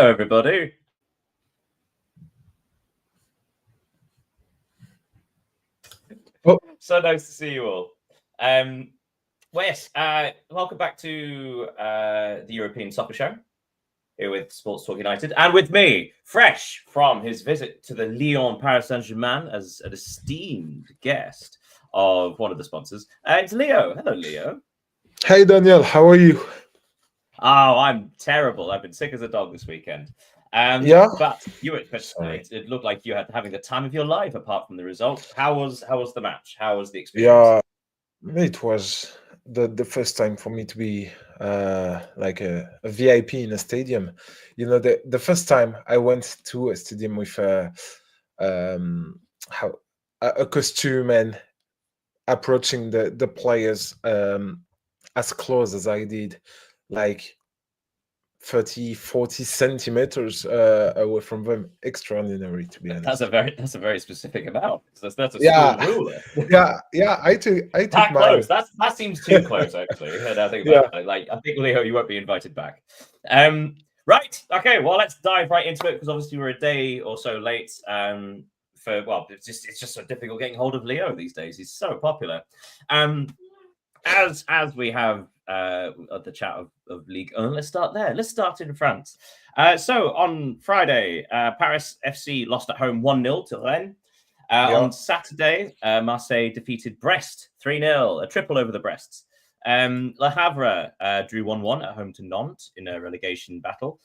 Hello, everybody. So nice to see you all. Yes, welcome back to the European Soccer Show here with Sports Talk United, and with me, fresh from his visit to the Lyon Paris Saint-Germain as an esteemed guest of one of the sponsors. It's Leo. Hello, Leo. Hey Daniel, how are you? Oh, I'm terrible. I've been sick as a dog this weekend. Yeah. But you were, Sorry. it looked like you had having the time of your life apart from the result. How was the match? How was the experience? Yeah, it was the first time for me to be like a VIP in a stadium. You know, the first time I went to a stadium with how a costume and approaching the players as close as I did, like 30, 40 centimeters away from them. Extraordinary, to be honest. That's a very specific amount. That's a Yeah, school ruler. yeah. I took That my close. That seems too close, actually. And I think yeah. about it. Like, I think, Leo, you won't be invited back. Right. Okay. Well, let's dive right into it because obviously we're a day or so late. It's just so difficult getting hold of Leo these days. He's so popular. As we have the chat of League 1, let's start there. Let's start in France. So on Friday, Paris FC lost at home 1-0 to Rennes. On Saturday, Marseille defeated Brest 3-0, a triple over the Brests. Le Havre drew 1-1 at home to Nantes in a relegation battle.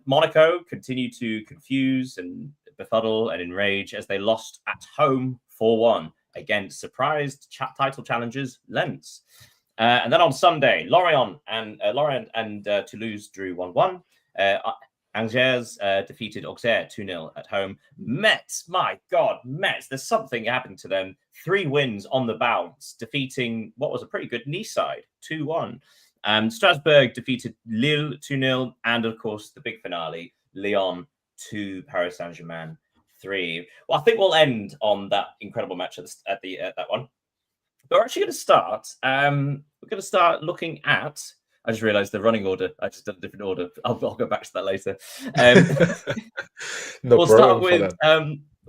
Monaco continued to confuse and befuddle and enrage as they lost at home 4-1 against surprised title challengers Lens. And then on Sunday, Lorient and Toulouse drew 1-1. Angers defeated Auxerre 2-0 at home. Metz, my God, Metz, there's something happening to them. 3 wins on the bounce, defeating what was a pretty good Nice side, 2-1. Strasbourg defeated Lille 2-0. And of course, the big finale, Lyon 2, Paris Saint-Germain 3. Well, I think we'll end on that incredible match at that one. But we're actually going to start. We're going to start looking at. I just realised the running order. I just did a different order. I'll go back to that later. We'll start with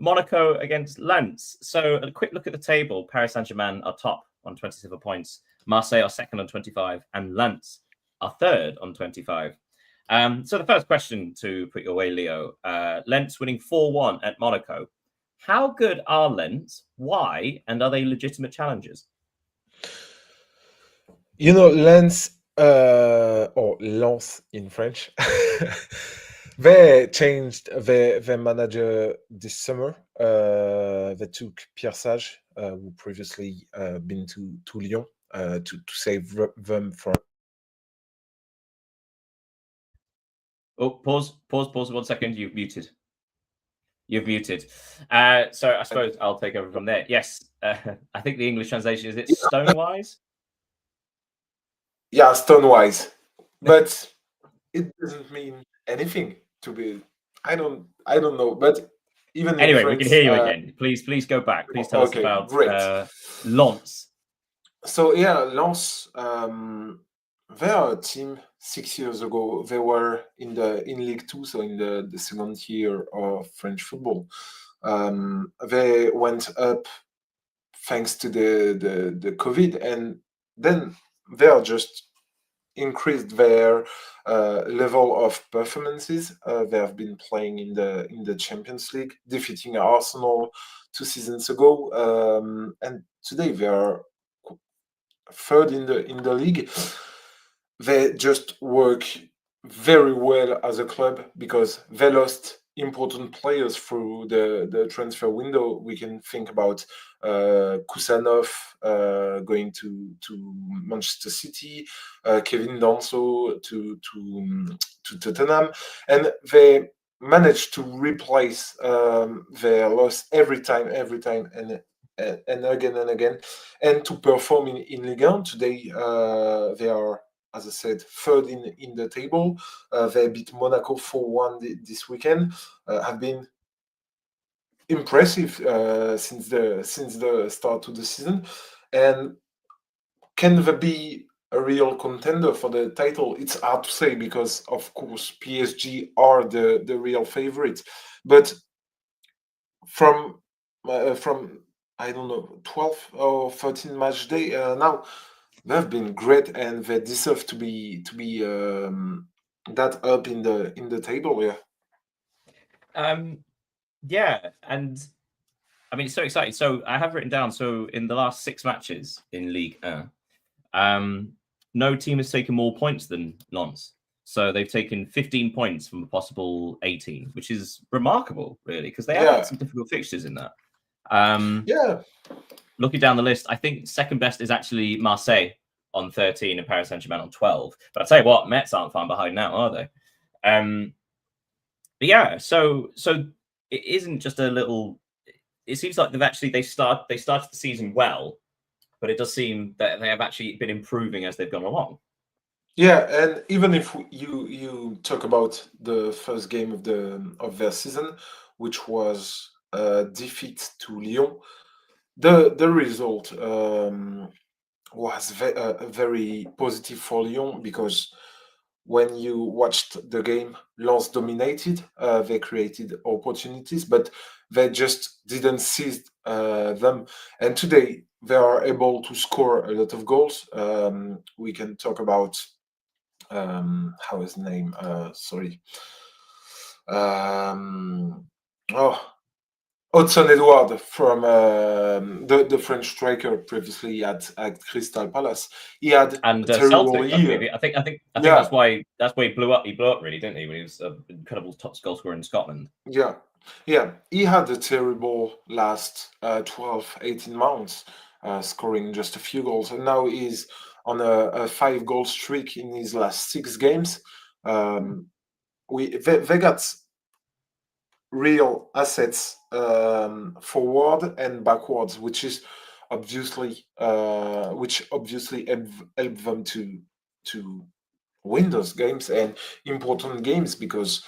Monaco against Lens. So a quick look at the table. Paris Saint-Germain are top on 27 points. Marseille are second on 25. And Lens are third on 25. So the first question to put your way, Leo. Lens winning 4-1 at Monaco. How good are Lens? Why? And are they legitimate challengers? You know, Lens or Lens in French, they changed their manager this summer. They took Pierre Sage, who previously been to Lyon, to save them from. Oh, pause 1 second. You've muted. So I suppose I'll take over from there. Yes, I think the English translation is it's Stonewise. Yeah, Stonewise, but it doesn't mean anything to be. I don't know, but even anyway, in France, we can hear you again. Please go back. Please tell us about Lens. So yeah, Lens. They are a team 6 years ago. They were in League 2, so in the second tier of French football. They went up thanks to the COVID, and then they are just increased their level of performances. They have been playing in the Champions League, defeating Arsenal 2 seasons ago, and today they are third in the league. They just work very well as a club because they lost important players through the transfer window. We can think about Kusanov going to Manchester City, Kevin Danso to Tottenham, and they managed to replace their loss every time, and again, and to perform in Ligue 1. Today, they are, as I said, third in the table. They beat Monaco 4-1 this weekend. Have been impressive since the start of the season. And can they be a real contender for the title. It's hard to say because, of course, PSG are the real favorite. But from I don't know 12 or 13 match day now, they've been great and they deserve to be that up in the table. Yeah, and I mean, it's so exciting. So I have written down. So in the last 6 matches in League 1, no team has taken more points than Lens. So they've taken 15 points from a possible 18, which is remarkable, really, because they have had some difficult fixtures in that. Looking down the list, I think second best is actually Marseille on 13 and Paris Saint-Germain on 12. But I'll tell you what, Metz aren't far behind now, are they? But yeah, so it isn't just a little. It seems like they started the season well, but it does seem that they have actually been improving as they've gone along. Yeah, and even if you talk about the first game of their season, which was a defeat to Lyon, the result was very positive for Lyon because when you watched the game, Lens dominated. They created opportunities, but they just didn't seize them. And today they are able to score a lot of goals. We can talk about how is the name? Sorry. Hudson Edward from the French striker previously at Crystal Palace. He had and a terrible Celtic, year. I think that's why he blew up. He blew up really, didn't he? When he was an incredible top goal scorer in Scotland. Yeah. He had a terrible last 12, 18 months, scoring just a few goals, and now he's on a 5-goal streak in his last 6 games. They got real assets forward and backwards, which obviously help them to win those games and important games because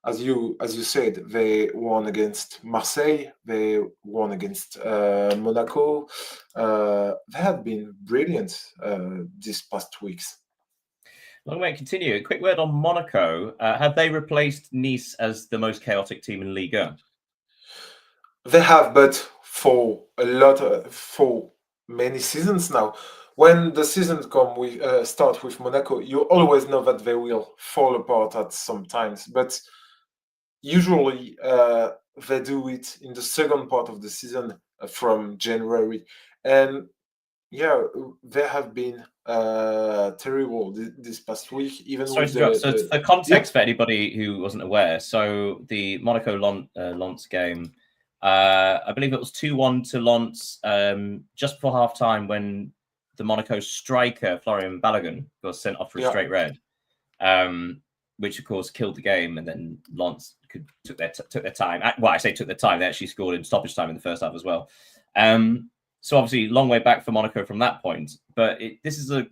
as you said, they won against Marseille, they won against Monaco. They have been brilliant these past weeks. Long way to continue. A quick word on Monaco. Have they replaced Nice as the most chaotic team in Ligue 1? They have, but for many seasons now. When the seasons start with Monaco, you always know that they will fall apart at some times. But usually they do it in the second part of the season from January. And yeah, they have been terrible this past week. Even Sorry with to interrupt. So for context for anybody who wasn't aware, so the Monaco Lens game, I believe it was 2-1 to Lens just before half time when the Monaco striker Florian Balogun was sent off for a straight red, which of course killed the game, and then Lens took their time. Well, I say took their time. They actually scored in stoppage time in the first half as well. So obviously, long way back for Monaco from that point. But this is a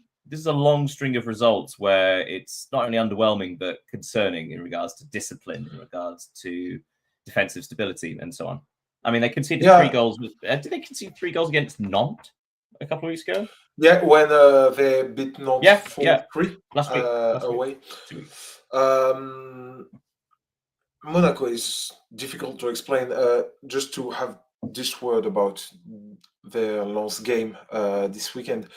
long string of results where it's not only underwhelming but concerning in regards to discipline, in regards to defensive stability, and so on. I mean, they conceded 3 goals. Did they concede 3 goals against Nantes a couple of weeks ago? Yeah, when they beat Nantes 4-3 last week away. 2 weeks. Monaco is difficult to explain. Just to have this word about their last game this weekend.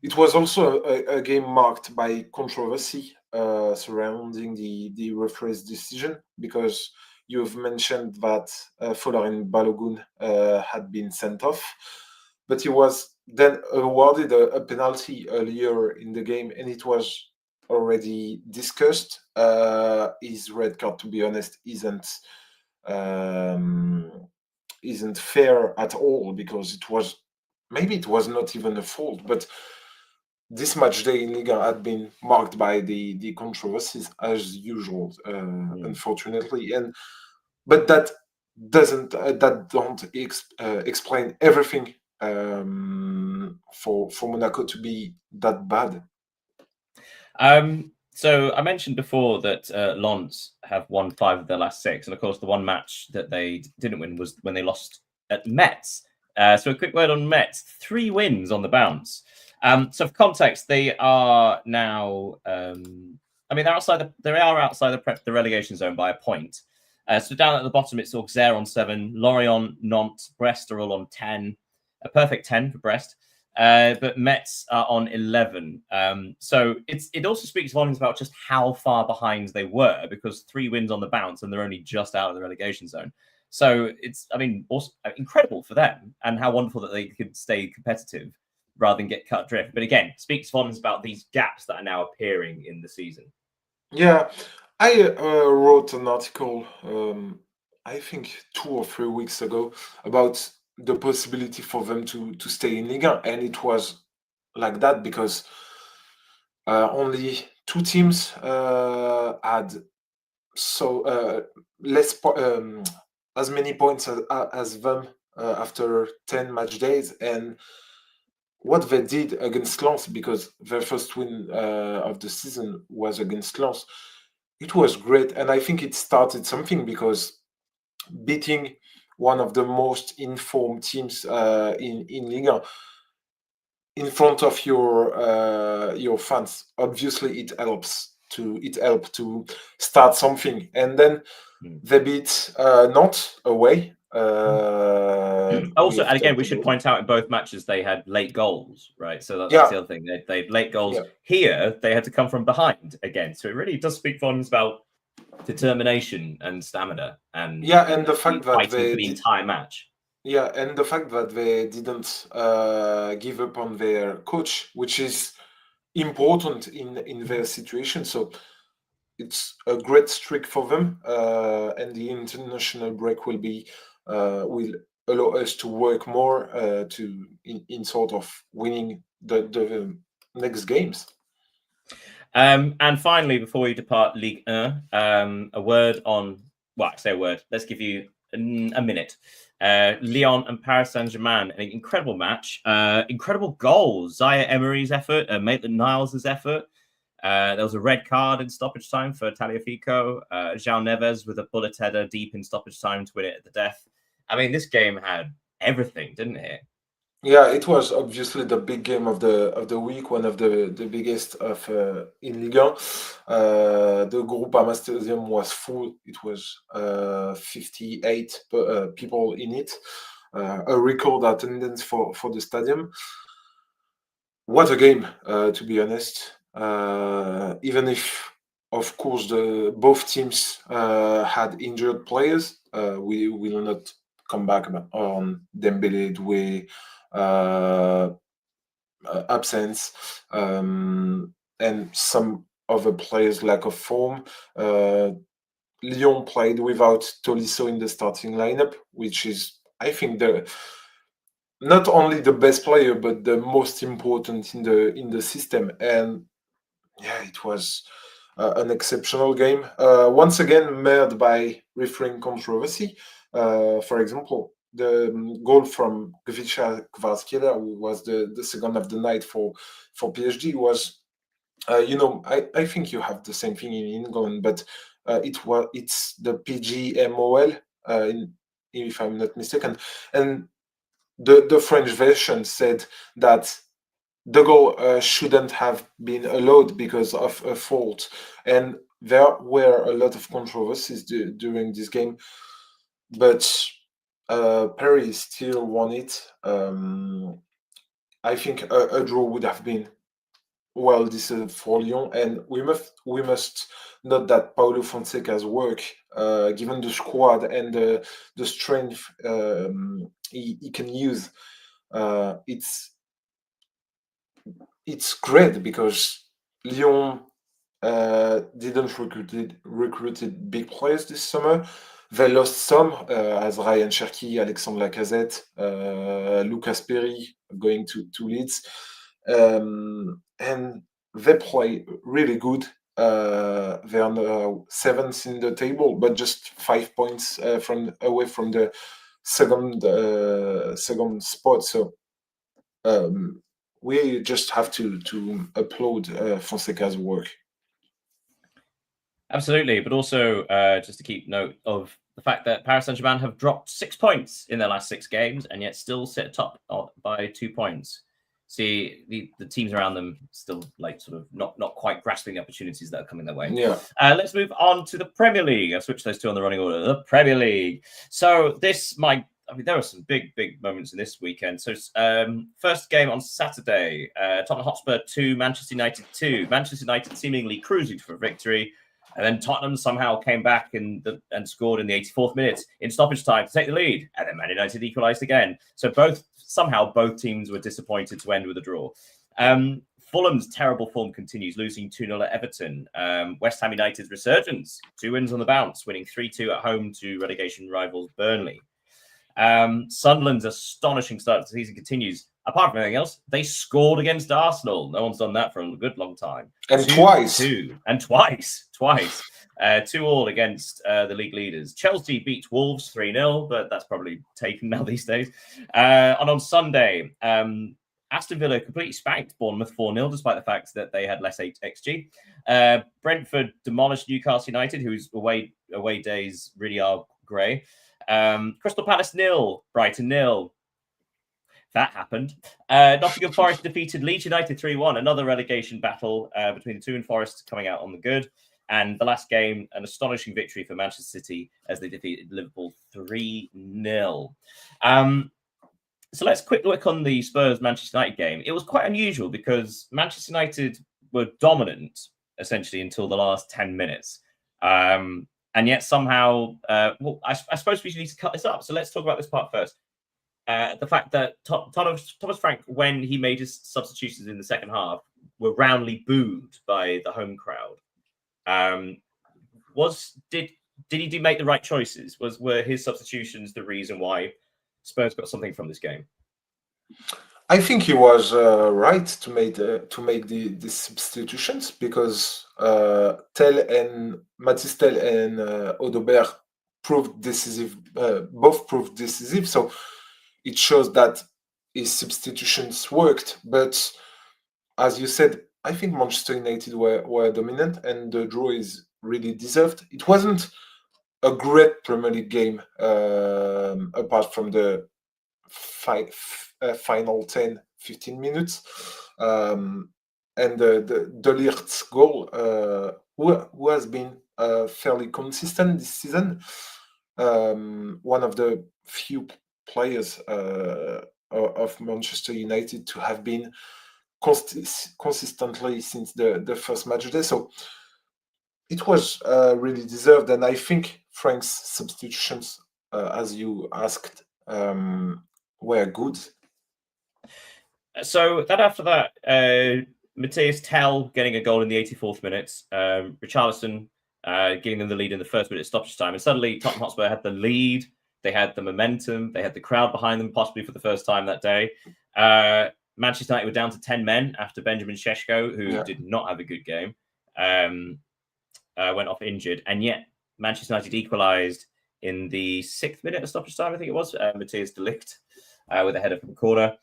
It was also a game marked by controversy surrounding the referee's decision because you've mentioned that Florian Balogun had been sent off, but he was then awarded a penalty earlier in the game, and it was already discussed. His red card, to be honest, isn't fair at all because it was not even a fault, but this match day in Liga had been marked by the controversies as usual, unfortunately, but that don't explain everything for Monaco to be that bad. So I mentioned before that Lens have won 5 of their last 6, and of course the one match that they didn't win was when they lost at Metz. So a quick word on Metz: 3 wins on the bounce. So for context, they are now. They're outside the relegation zone by a point. So down at the bottom, it's Auxerre on 7, Lorient, Nantes, Brest are all on 10, a perfect 10 for Brest. But Metz are on 11. So it also speaks volumes about just how far behind they were, because 3 wins on the bounce and they're only just out of the relegation zone. So it's, also incredible for them, and how wonderful that they could stay competitive rather than get cut adrift. But again, speaks volumes about these gaps that are now appearing in the season. Yeah, I wrote an article, I think 2 or 3 weeks ago, about the possibility for them to stay in Liga, and it was like that because only 2 teams had as many points as them after 10 match days, and what they did against Lens, because their first win of the season was against Lens, it was great, and I think it started something, because beating one of the most informed teams in Liga in front of your fans, obviously it helped to start something, and then they beat Nantes away. Also, and again, we should point out in both matches they had late goals, right? So that's the other thing. They had late goals. Here, they had to come from behind again. So it really does speak volumes about determination and stamina, and and the fact that fighting for the entire match. Yeah, and the fact that they didn't give up on their coach, which is important in their situation. So it's a great streak for them, and the international break will allow us to work more in sort of winning the next games. And finally, before we depart Ligue 1, a word on. Well, I say a word. Let's give you a minute. Lyon and Paris Saint-Germain, an incredible match. Incredible goals. Zaire Emery's effort, Maitland-Niles' effort. There was a red card in stoppage time for Taliafico. João Neves with a bullet header deep in stoppage time to win it at the death. This game had everything, didn't it? Yeah, it was obviously the big game of the week, one of the biggest of in Liga. The Groupama Stadium was full. It was 58 people in it, a record attendance for the stadium. What a game, to be honest. Even if, of course, both teams had injured players, we will not come back on Dembele, Doué, absence, and some other players' lack of form. Lyon played without Tolisso in the starting lineup, which is, I think, not only the best player but the most important in the system. And yeah, it was an exceptional game. Once again, marred by refereeing controversy. For example, the goal from Gvicha Kvaratskhelia, who was the second of the night for PSG, was, I think you have the same thing in England, but it's the PGMOL, if I'm not mistaken, and the French version said that the goal shouldn't have been allowed because of a fault, and there were a lot of controversies during this game, but Paris still won it. I think a draw would have been well deserved for Lyon, and we must note that Paulo Fonseca's work, given the squad and the strength he can use, it's great, because Lyon didn't recruited big players this summer. They lost some, as Ryan Cherki, Alexandre Lacazette, Lucas Perry going to Leeds, and they play really good. They are now 7th in the table, but just 5 points away from the second spot. So we just have to applaud Fonseca's work. Absolutely, but also just to keep note of the fact that Paris Saint-Germain have dropped 6 points in their last 6 games and yet still sit atop by 2 points. see the teams around them still like sort of not quite grasping the opportunities that are coming their way. Yeah. Let's move on to the Premier League. I've switched those two on the running order. The Premier League. So there were some big moments in this weekend. So first game on Saturday, Tottenham Hotspur 2, Manchester United 2. Manchester United seemingly cruising for victory. And then Tottenham somehow came back and scored in the 84th minute in stoppage time to take the lead. And then Man United equalised again. So both teams were disappointed to end with a draw. Fulham's terrible form continues, losing 2-0 at Everton. West Ham United's resurgence, 2 wins on the bounce, winning 3-2 at home to relegation rivals Burnley. Sunderland's astonishing start to the season continues. Apart from anything else, they scored against Arsenal. No one's done that for a good long time. And twice. 2-2 against the league leaders. Chelsea beat Wolves 3-0, but that's probably taken now these days. And on Sunday, Aston Villa completely spanked Bournemouth 4-0, despite the fact that they had less XG. Brentford demolished Newcastle United, whose away days really are grey. Crystal Palace 0, Brighton 0. That happened. Nottingham Forest defeated Leeds United 3-1. Another relegation battle between the two, and Forest coming out on the good. And the last game, an astonishing victory for Manchester City as they defeated Liverpool 3-0. So let's quick look on the Spurs-Manchester United game. It was quite unusual because Manchester United were dominant essentially until the last 10 minutes. And yet somehow, I suppose we need to cut this up. So let's talk about this part first. The fact that Thomas Frank, when he made his substitutions in the second half, were roundly booed by the home crowd. Did he make the right choices? Were his substitutions the reason why Spurs got something from this game? I think he was right to make the substitutions because Mathys Tel and Odobert proved decisive. Both proved decisive. So it shows that his substitutions worked. But as you said, I think Manchester United were dominant, and the draw is really deserved. It wasn't a great Premier League game, apart from the final 10-15 minutes. And the Ligt goal, who has been fairly consistent this season, one of the few players of Manchester United to have been consistently since the first match day. So it was really deserved, and I think Frank's substitutions, as you asked, were good. So then after that, Matthias Tel getting a goal in the 84th minute, Richarlison giving them the lead in the first minute of stoppage time, and suddenly Tottenham Hotspur had the lead. They had the momentum. They had the crowd behind them, possibly for the first time that day. Manchester United were down to 10 men after Benjamin Šeško, who did not have a good game, went off injured. And yet Manchester United equalised in the 6th minute of stoppage time, I think it was. Matthias de Ligt with a header from the corner.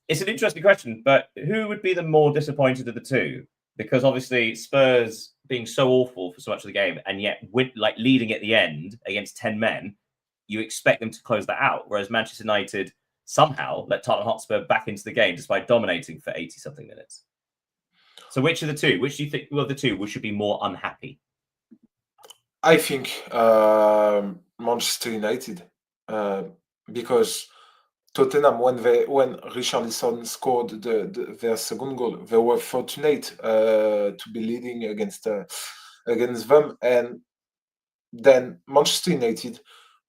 It's an interesting question, but who would be the more disappointed of the two? Because obviously Spurs being so awful for so much of the game, and yet leading at the end against 10 men, you expect them to close that out. Whereas Manchester United somehow let Tottenham Hotspur back into the game despite dominating for 80-something minutes. So which of the two? Which do you think of the two should be more unhappy? I think Manchester United, because Tottenham, when Richarlison scored their second goal, they were fortunate to be leading against them, and then Manchester United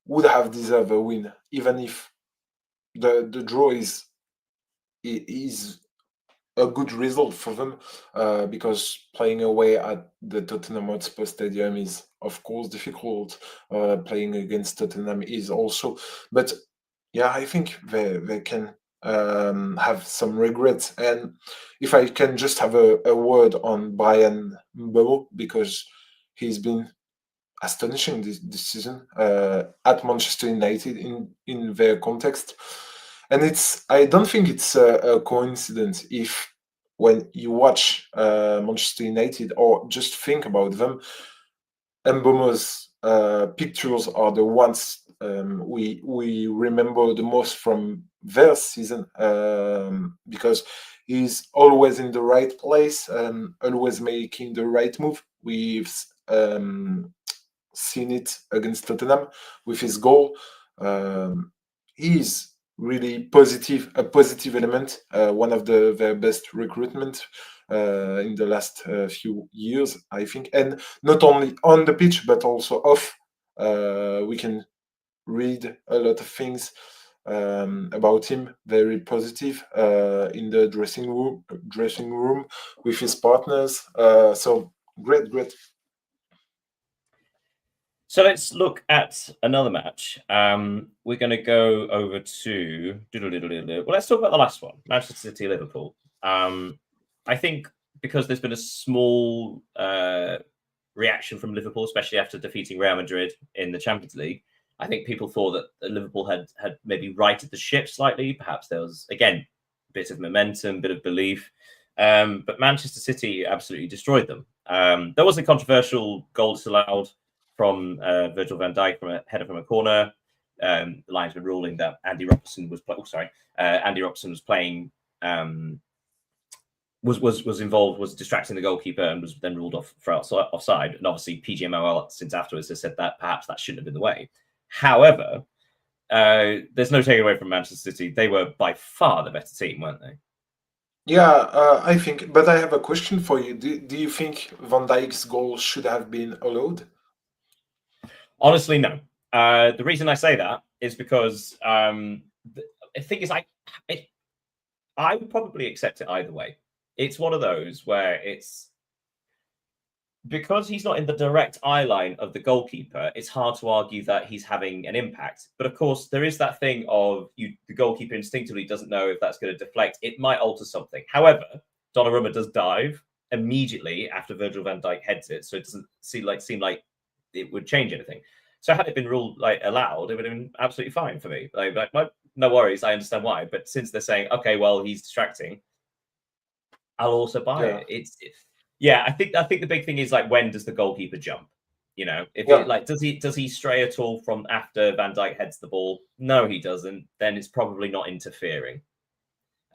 would have deserved a win, even if the draw is a good result for them, because playing away at the Tottenham Hotspur Stadium is, of course, difficult. Playing against Tottenham is also, but yeah, I think they can have some regrets. And if I can just have a word on Bryan Mbeumo, because he's been astonishing this season at Manchester United in their context. And I don't think it's a coincidence if when you watch Manchester United or just think about them, Mbeumo's pictures are the ones we remember the most from their season, because he's always in the right place and always making the right move. We've seen it against Tottenham with his goal. He's really a positive element, one of the their best recruitment in the last few years, I think, and not only on the pitch but also off. We can read a lot of things about him, very positive in the dressing room with his partners. So great. So let's look at another match. We're going to go over to well, let's talk about the last one, Manchester City Liverpool. I think because there's been a small reaction from Liverpool, especially after defeating Real Madrid in the Champions League. I think people thought that Liverpool had maybe righted the ship slightly. Perhaps there was, again, a bit of momentum, bit of belief. But Manchester City absolutely destroyed them. There was a controversial goal disallowed from Virgil van Dijk from a header from a corner. The linesman ruling that Andy Robertson was playing was involved, was distracting the goalkeeper, and was then ruled off for offside. And obviously, PGMOL since afterwards has said that perhaps that shouldn't have been the way. However, there's no taking away from Manchester City. They were by far the better team, weren't they? Yeah, I think. But I have a question for you. Do you think Van Dijk's goal should have been allowed? Honestly, no. The reason I say that is because the thing is, I would probably accept it either way. It's one of those where it's because he's not in the direct eye line of the goalkeeper, it's hard to argue that he's having an impact. But of course, there is that thing of the goalkeeper instinctively doesn't know if that's going to deflect. It might alter something. However, Donnarumma does dive immediately after Virgil van Dijk heads it, so it doesn't seem like it would change anything. So had it been ruled allowed, it would have been absolutely fine for me. No worries, I understand why. But since they're saying, okay, well, he's distracting, I'll also buy it. I think the big thing is when does the goalkeeper jump? Does he stray at all from after Van Dijk heads the ball? No, he doesn't. Then it's probably not interfering.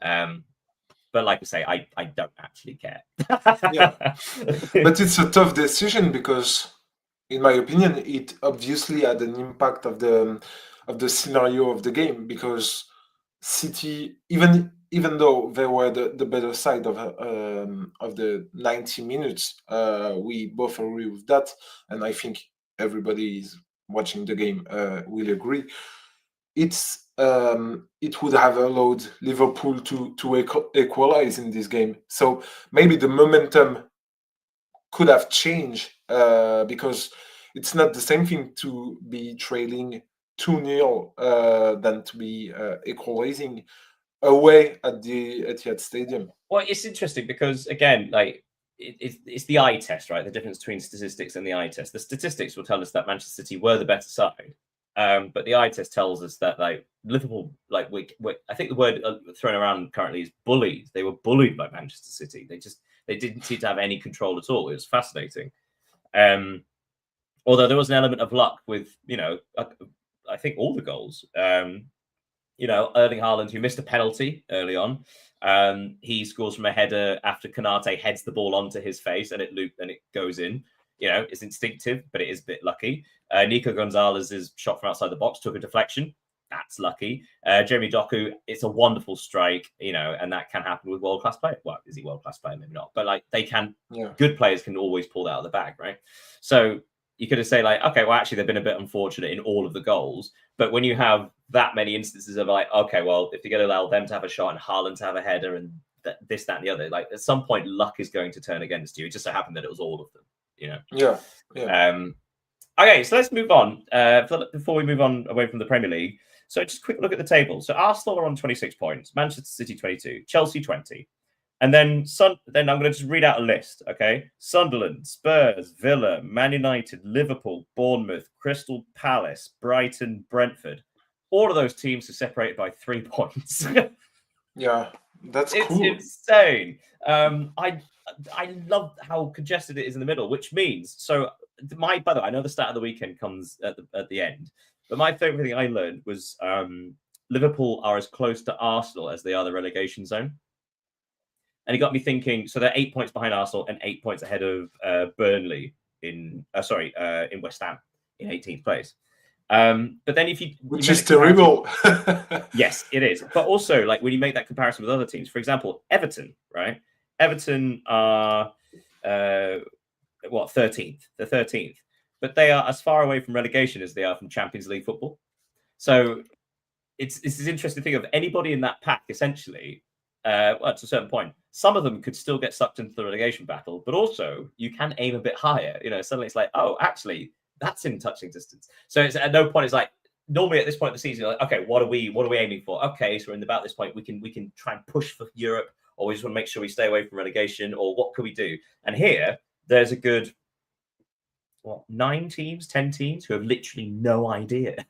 But like I say, I don't actually care. But it's a tough decision because, in my opinion, it obviously had an impact of the scenario of the game, because City, even though they were the better side of the 90 minutes, we both agree with that, and I think everybody is watching the game will agree. It would have allowed Liverpool to equalize in this game. So maybe the momentum could have changed, because it's not the same thing to be trailing 2-0 than to be equalizing away at the Etihad Stadium. Well, it's interesting because, again, it's the eye test, right? The difference between statistics and the eye test. The statistics will tell us that Manchester City were the better side, but the eye test tells us that Liverpool, I think the word thrown around currently is bullied. They were bullied by Manchester City. They didn't seem to have any control at all. It was fascinating. Although there was an element of luck with, I think all the goals. Erling Haaland, who missed a penalty early on, he scores from a header after Konate heads the ball onto his face and it goes in. It's instinctive, but it is a bit lucky. Nico Gonzalez's shot from outside the box took a deflection. That's lucky. Jeremy Doku, it's a wonderful strike, and that can happen with world-class players. Well, is he world-class player? Maybe not. But they can, good players can always pull that out of the bag, right? So you could say okay, well, actually, they've been a bit unfortunate in all of the goals. But when you have that many instances of okay, well, if you're going to allow them to have a shot and Haaland to have a header and this, that, and the other, at some point, luck is going to turn against you. It just so happened that it was all of them, Yeah. Okay, so let's move on. Before we move on away from the Premier League, so just a quick look at the table. So Arsenal are on 26 points, Manchester City 22, Chelsea 20. And then I'm going to just read out a list, okay? Sunderland, Spurs, Villa, Man United, Liverpool, Bournemouth, Crystal Palace, Brighton, Brentford. All of those teams are separated by 3 points. Yeah, that's cool. It's insane. I love how congested it is in the middle, which means, so By the way, I know the start of the weekend comes at the end, but my favorite thing I learned was Liverpool are as close to Arsenal as they are the relegation zone. And it got me thinking. So they're 8 points behind Arsenal and 8 points ahead of Burnley in West Ham in 18th place. But then if you which is terrible. Yes, it is. But also, like when you make that comparison with other teams, for example, Everton, right? Everton are 13th? They're 13th, but they are as far away from relegation as they are from Champions League football. So it's this interesting thing of anybody in that pack essentially. Well, to a certain point, some of them could still get sucked into the relegation battle, but also you can aim a bit higher. Suddenly it's like, oh, actually, that's in touching distance. So it's at no point it's like normally at this point of the season, you're like, okay, what are we aiming for? Okay, so we're in about this point, we can try and push for Europe, or we just want to make sure we stay away from relegation, or what can we do? And here, there's a good 10 teams who have literally no idea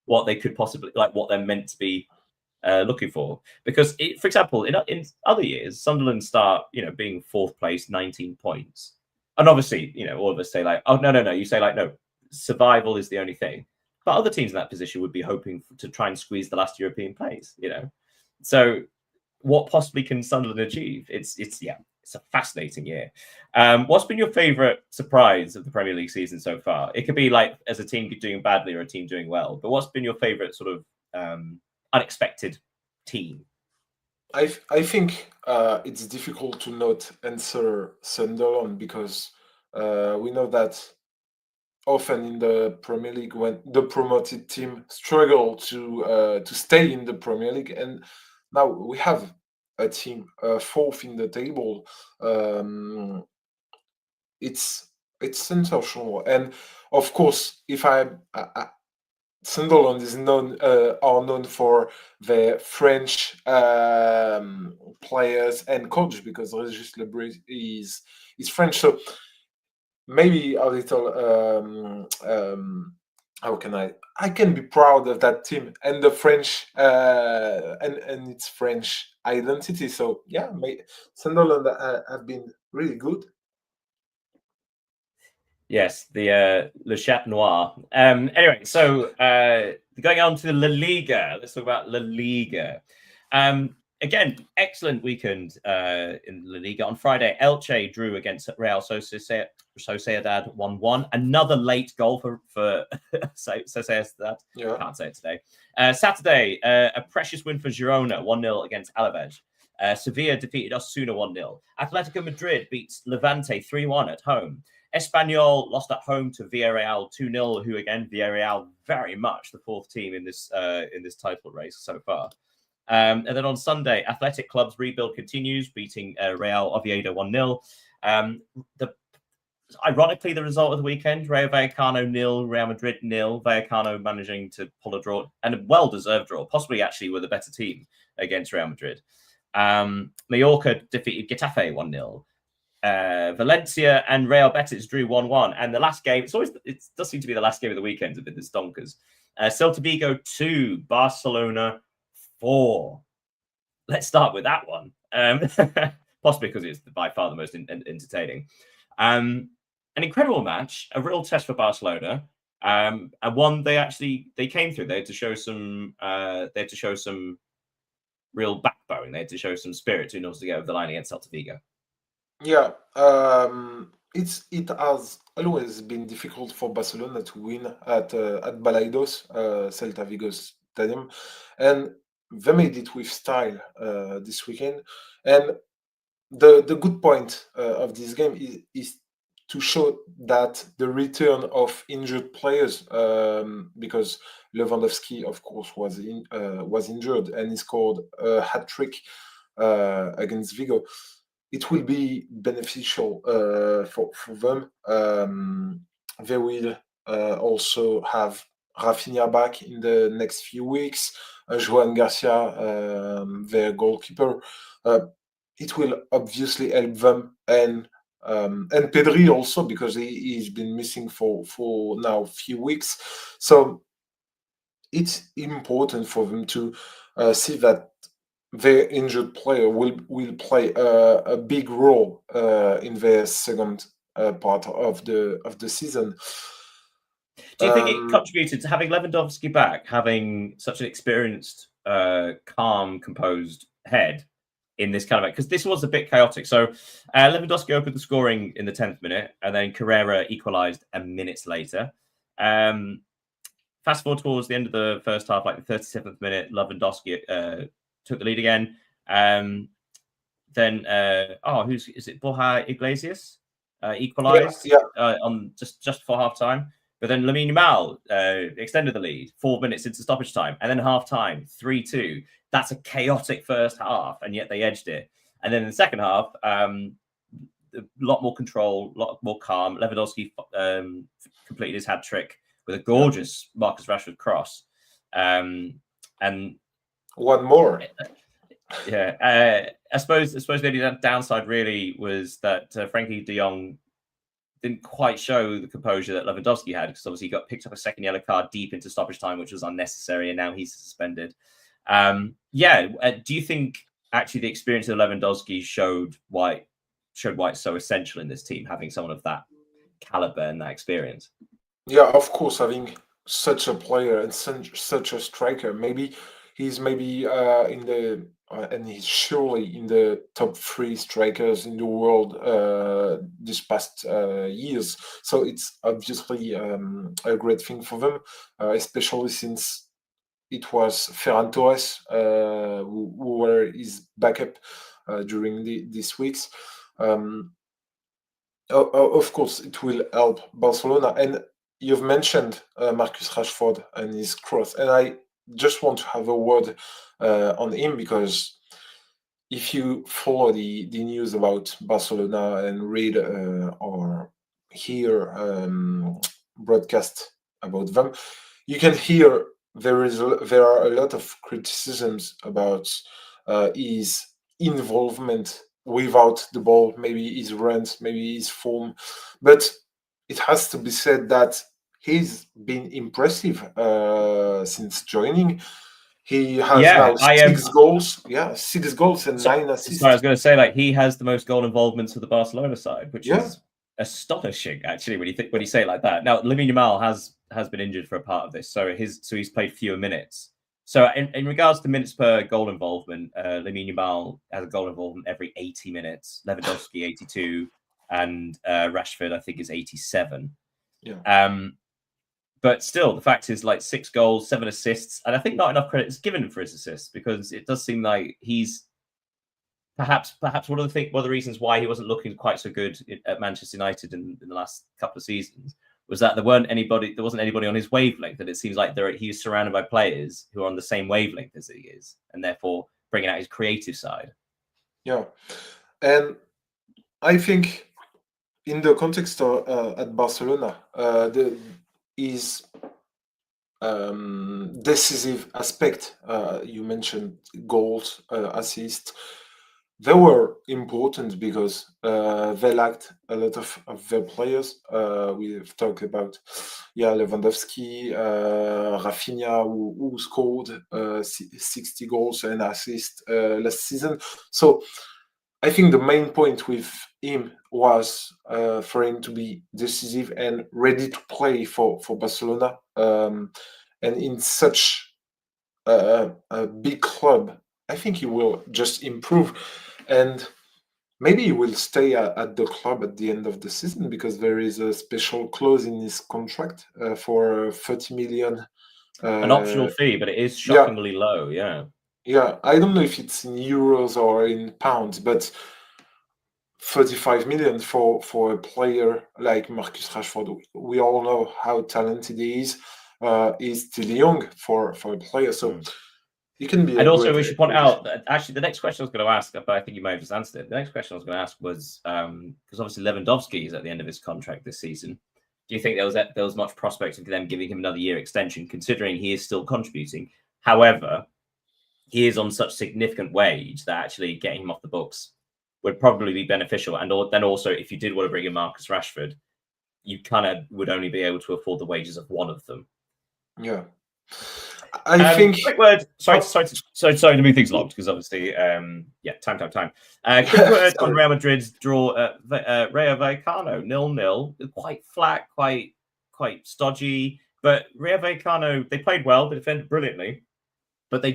what they could possibly what they're meant to be looking for. Because, for example, in other years, Sunderland start, being fourth place, 19 points. And obviously, all of us say like, oh, no. You say like, no, survival is the only thing. But other teams in that position would be hoping to try and squeeze the last European place, So what possibly can Sunderland achieve? It's a fascinating year. What's been your favourite surprise of the Premier League season so far? It could be like as a team doing badly or a team doing well, but what's been your favourite sort of unexpected team? I think it's difficult to not answer Sunderland because we know that often in the Premier League when the promoted team struggle to stay in the Premier League, and now we have a team fourth in the table. It's sensational, and of course, if Sunderland is known for their French players and coach because Regis Lebris is French, so maybe a little. How can I can be proud of that team and the French and its French identity. So yeah, Sunderland have been really good. Yes, the Le Chat Noir. Anyway, so going on to La Liga, let's talk about La Liga. Again, excellent weekend in La Liga. On Friday, Elche drew against Real Sociedad 1-1. Another late goal for Sociedad. Yeah. Can't say it today. Saturday, a precious win for Girona, 1-0 against Alaves. Sevilla defeated Osasuna 1-0. Atletico Madrid beats Levante 3-1 at home. Espanyol lost at home to Villarreal 2-0, who again, Villarreal very much the fourth team in this title race so far. And then on Sunday, Athletic Club's rebuild continues, beating Real Oviedo 1-0. Ironically, the result of the weekend, Rayo Vallecano 0, Real Madrid 0. Vallecano managing to pull a draw, and a well-deserved draw, possibly actually with a better team against Real Madrid. Mallorca defeated Getafe 1-0. Valencia and Real Betis drew 1-1. And the last game, it does seem to be the last game of the weekend of this donkers. Celta Vigo 2, Barcelona 4. Let's start with that one. Possibly because it's by far the most entertaining. An incredible match, a real test for Barcelona. And one they came through. They had to show some real backbone. They had to show some spirit in order to get over the line against Celta Vigo. Yeah, it has always been difficult for Barcelona to win at Balaidos, Celta Vigo Stadium, and they made it with style this weekend. And the good point of this game is to show that the return of injured players, because Lewandowski, of course, was injured and he scored a hat trick against Vigo. It will be beneficial for them. They will also have Rafinha back in the next few weeks. Joan Garcia, their goalkeeper. It will obviously help them, and Pedri also, because he's been missing for now a few weeks. So it's important for them to see that their injured player will play a big role in their second part of the season. Do you think it contributed to having Lewandowski back, having such an experienced, calm, composed head in this kind of, because this was a bit chaotic. So Lewandowski opened the scoring in the 10th minute, and then Carrera equalised a minute later. Fast forward towards the end of the first half, like the 37th minute, Lewandowski took the lead again. Then who's is it? Borja Iglesias equalised on just before half time. But then Lamine Yamal extended the lead 4 minutes into stoppage time, and then half time 3-2. That's a chaotic first half, and yet they edged it. And then in the second half, a lot more control, a lot more calm. Lewandowski completed his hat trick with a gorgeous Marcus Rashford cross, and one more. Yeah, I suppose the only downside really was that Frankie de Jong didn't quite show the composure that Lewandowski had, because obviously he got picked up a second yellow card deep into stoppage time, which was unnecessary, and now he's suspended. Do you think actually the experience of Lewandowski showed why it's so essential in this team, having someone of that caliber and that experience? Yeah, of course, having such a player and such a striker, he's in the and he's surely in the top 3 strikers in the world this past years. So it's obviously a great thing for them, especially since it was Ferran Torres who were his backup during these weeks. Of course, it will help Barcelona. And you've mentioned Marcus Rashford and his cross, and I just want to have a word on him, because if you follow the news about Barcelona and read or hear broadcast about them, you can hear there are a lot of criticisms about his involvement without the ball, maybe his runs, maybe his form, but it has to be said that he's been impressive since joining. He has now 6 goals. Yeah, 6 goals and 9 assists. So I was going to say, like, he has the most goal involvements for the Barcelona side, which is astonishing, actually, when you say it like that. Now, Lamine Yamal has been injured for a part of this, so he's played fewer minutes. So in regards to minutes per goal involvement, Lamine Yamal has a goal involvement every 80 minutes. Lewandowski 82, and Rashford I think is 87. Yeah. But still, the fact is, like, 6 goals, 7 assists, and I think not enough credit is given him for his assists, because it does seem like he's perhaps one of the reasons why he wasn't looking quite so good at Manchester United in the last couple of seasons was that there wasn't anybody on his wavelength. That it seems like he's surrounded by players who are on the same wavelength as he is, and therefore bringing out his creative side. Yeah, and I think in the context of, at Barcelona, his decisive aspect, you mentioned goals, assists, they were important because they lacked a lot of their players. We've talked about Lewandowski, Rafinha, who scored 60 goals and assists last season. So I think the main point with him was for him to be decisive and ready to play for Barcelona. And in such a big club, I think he will just improve. And maybe he will stay at the club at the end of the season, because there is a special clause in his contract for 30 million. An optional fee, but it is shockingly low, yeah. Yeah, I don't know if it's in euros or in pounds, but 35 million for a player like Marcus Rashford. We all know how talented he is. He's still young for a player, so he can be. And also, we should point out that actually the next question I was going to ask, but I think you may have just answered it. The next question I was going to ask was because obviously Lewandowski is at the end of his contract this season. Do you think there was much prospect of them giving him another year extension, considering he is still contributing? However, he is on such significant wage that actually getting him off the books would probably be beneficial. And then also, if you did want to bring in Marcus Rashford, you kind of would only be able to afford the wages of one of them. Yeah. I think. Quick word. Sorry to move things along because obviously, time. Quick word on Real Madrid's draw at Rayo Vallecano, 0-0. Quite flat, quite stodgy. But Rayo Vallecano, they played well. They defended brilliantly, but they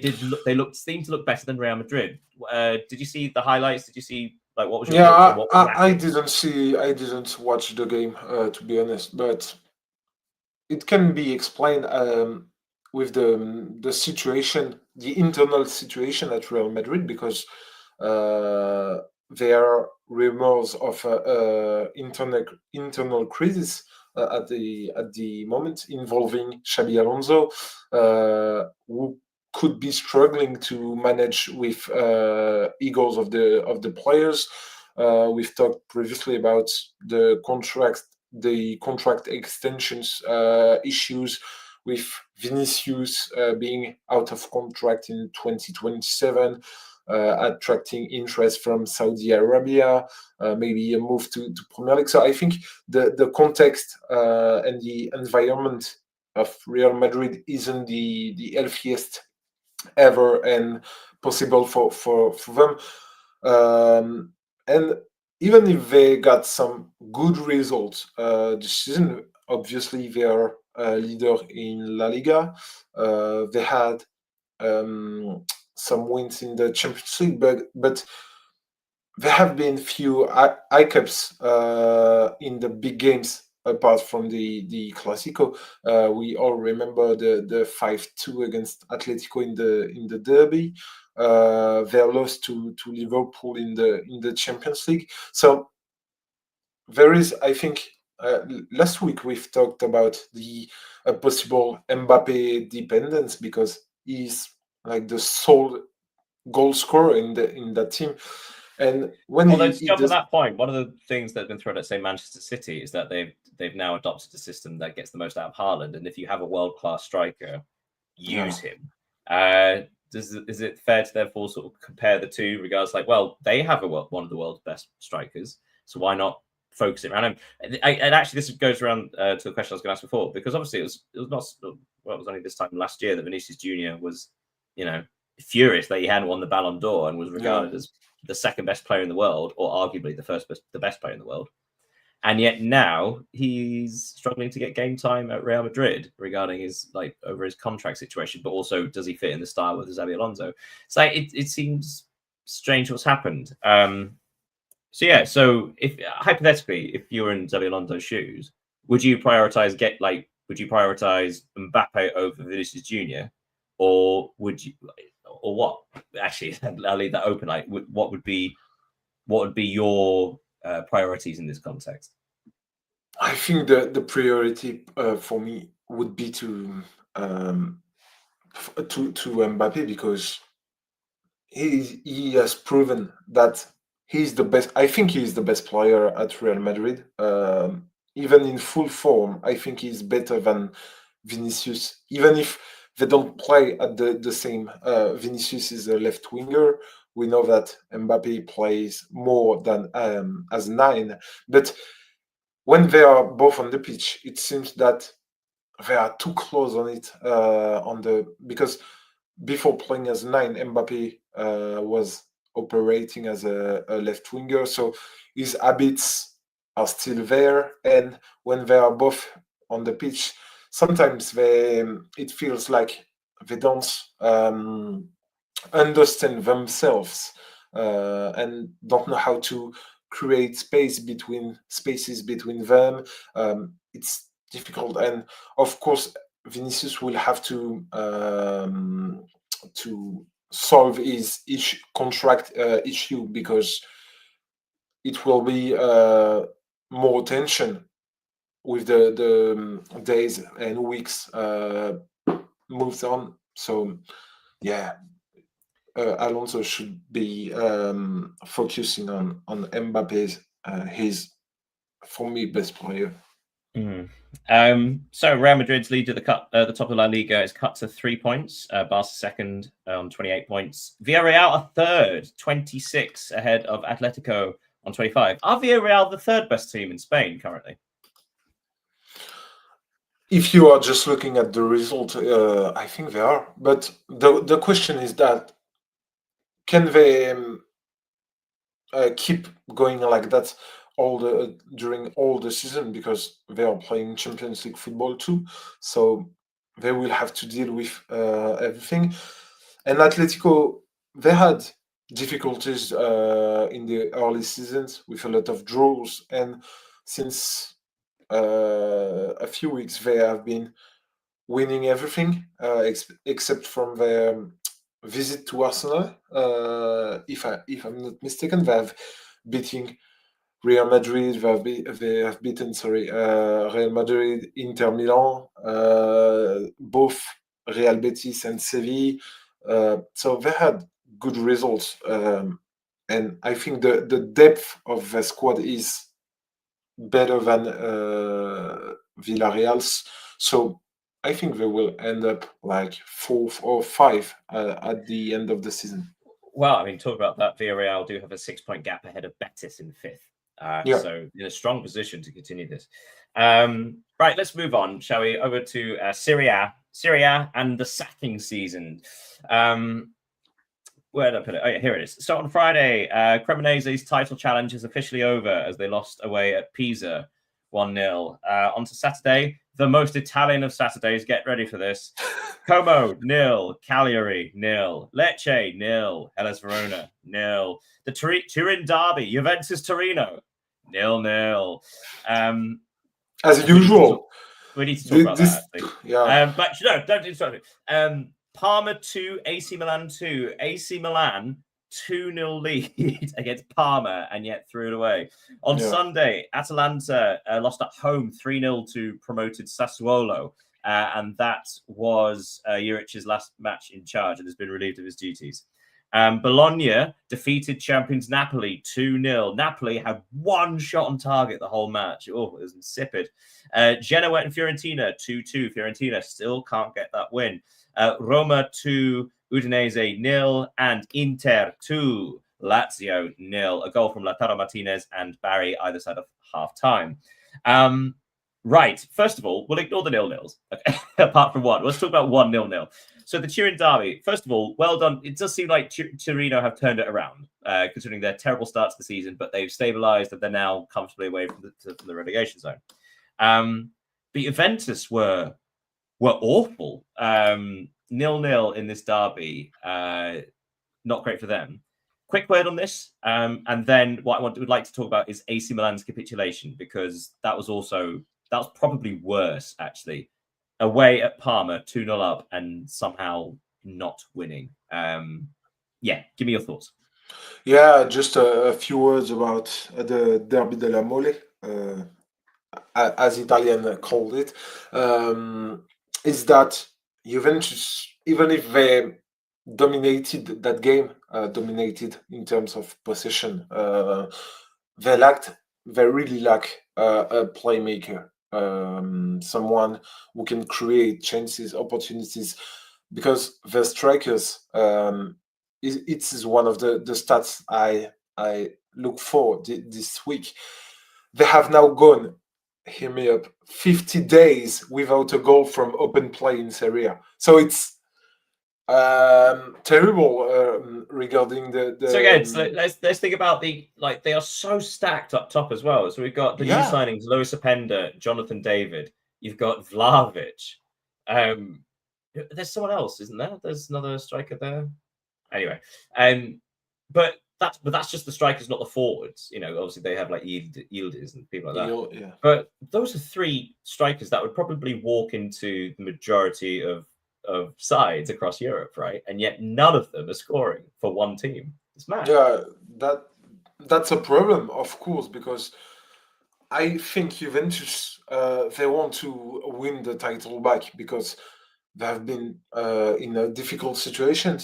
seemed to look better than Real Madrid. Did you see the highlights? Did you see what was your thoughts? I didn't watch the game to be honest, but it can be explained with the situation, the internal situation at Real Madrid, because there are rumors of internal crisis at the moment involving Xabi Alonso, who could be struggling to manage with egos of the players. We've talked previously about the contract extensions issues with Vinicius being out of contract in 2027, attracting interest from Saudi Arabia, maybe a move to Premier League. So I think the context and the environment of Real Madrid isn't the healthiest ever and possible for them. And even if they got some good results this season, obviously they are a leader in La Liga. They had some wins in the Champions League, but there have been few hiccups in the big games apart from the Clásico. We all remember the 5-2 against Atletico in the derby. Their loss to Liverpool in the Champions League. So there is, I think, last week we've talked about the possible Mbappe dependence because he's like the sole goal scorer in that team. And when to jump on that point, one of the things that's been thrown at, say, Manchester City is that they've now adopted a system that gets the most out of Haaland, and if you have a world-class striker, use him. Is it fair to therefore sort of compare the two regards they have one of the world's best strikers, so why not focus it around him? And actually, this goes around to the question I was going to ask before, because obviously it was only this time last year that Vinicius Junior was, furious that he hadn't won the Ballon d'Or and was regarded as the second best player in the world, or arguably the best player in the world. And yet now he's struggling to get game time at Real Madrid regarding his over his contract situation, but also does he fit in the style with Xabi Alonso? So it seems strange what's happened. So if hypothetically, if you were in Xabi Alonso's shoes, would you prioritize Mbappe over Vinicius Junior, or would you? Or what? Actually, I'll leave that open. What would be your priorities in this context? I think the priority for me would be to Mbappe, because he has proven that he's the best. I think he's the best player at Real Madrid. Even in full form, I think he's better than Vinicius, even if they don't play at the same. Vinicius is a left winger. We know that Mbappe plays more than as 9, but when they are both on the pitch, it seems that they are too close on it. Because before playing as 9, Mbappe was operating as a left winger, so his habits are still there. And when they are both on the pitch, sometimes it feels like they don't understand themselves and don't know how to create spaces between them. It's difficult, and of course Vinicius will have to solve his contract issue, because it will be more tension with the days and weeks moves on. So Alonso should be focusing on Mbappe's his, for me, best player. So Real Madrid's lead at the top of La Liga is cut to 3 points. Barca second on 28 points. Villarreal are third, 26 ahead of Atletico on 25. Are Villarreal the third best team in Spain currently? If you are just looking at the result, I think they are. But the question is that can they keep going like that all the during all the season, because they are playing Champions League football too, so they will have to deal with everything. And Atletico, they had difficulties in the early seasons with a lot of draws, and since a few weeks they have been winning everything except from their visit to Arsenal. If I'm not mistaken, they have beating Real Madrid. They have beaten Real Madrid, Inter Milan, both Real Betis and Sevilla. So they had good results, and I think the depth of the squad is better than Villarreal's. So I think they will end up like fourth or five at the end of the season. Well, I mean, talk about that. Villarreal do have a 6-point gap ahead of Betis in fifth. Yeah. So in a strong position to continue this. Right, let's move on, shall we? Over to Serie A and the sacking season. Where did I put it? Oh, yeah, here it is. So on Friday, Cremonese's title challenge is officially over as they lost away at Pisa 1-0. On to Saturday, the most Italian of Saturdays. Get ready for this. Como, 0. Cagliari, 0. Lecce, 0. Hellas Verona, 0. The Turin derby, Juventus Torino, 0-0. As usual. We need to talk about that, actually. Yeah. But no, don't interrupt me. Parma 2, AC Milan 2. AC Milan 2-0 lead against Parma and yet threw it away. On Sunday, Atalanta lost at home 3-0 to promoted Sassuolo. And that was Juric's last match in charge and has been relieved of his duties. Bologna defeated champions Napoli 2-0. Napoli had one shot on target the whole match. Oh, it was insipid. Genoa and Fiorentina 2-2. Fiorentina still can't get that win. Roma 2, Udinese 0, and Inter 2, Lazio 0. A goal from Lautaro Martinez and Barry either side of half time. Right. First of all, we'll ignore the 0-0s. Okay. Apart from one. Let's talk about 1-0. So the Turin derby, first of all, well done. It does seem like Torino have turned it around, considering their terrible start to the season, but they've stabilised and they're now comfortably away from the relegation zone. But Juventus were awful. 0-0 in this derby. Not great for them. Quick word on this, and then what I would like to talk about is AC Milan's capitulation, because that was probably worse, actually. Away at Parma, 2-0 up, and somehow not winning. Yeah, give me your thoughts. Yeah, just a few words about the Derby della Mole, as Italian called it. Is that Juventus, even if they dominated that game, dominated in terms of possession, they really lack a playmaker, someone who can create chances, opportunities, because the strikers, it is one of the stats I look for this week. They have now gone, hear me up, 50 days without a goal from open play in Serie A. So it's terrible regarding the. So again, let's think about they are so stacked up top as well. So we've got the new signings: Lois Openda, Jonathan David. You've got Vlahovic. There's someone else, isn't there? There's another striker there. Anyway, but that's just the strikers, not the forwards. You know, obviously they have like Yildiz and people like that. Yeah. But those are three strikers that would probably walk into the majority of sides across Europe, right? And yet none of them are scoring for one team. It's mad. Yeah, that's a problem, of course, because I think Juventus they want to win the title back, because they have been in a difficult situation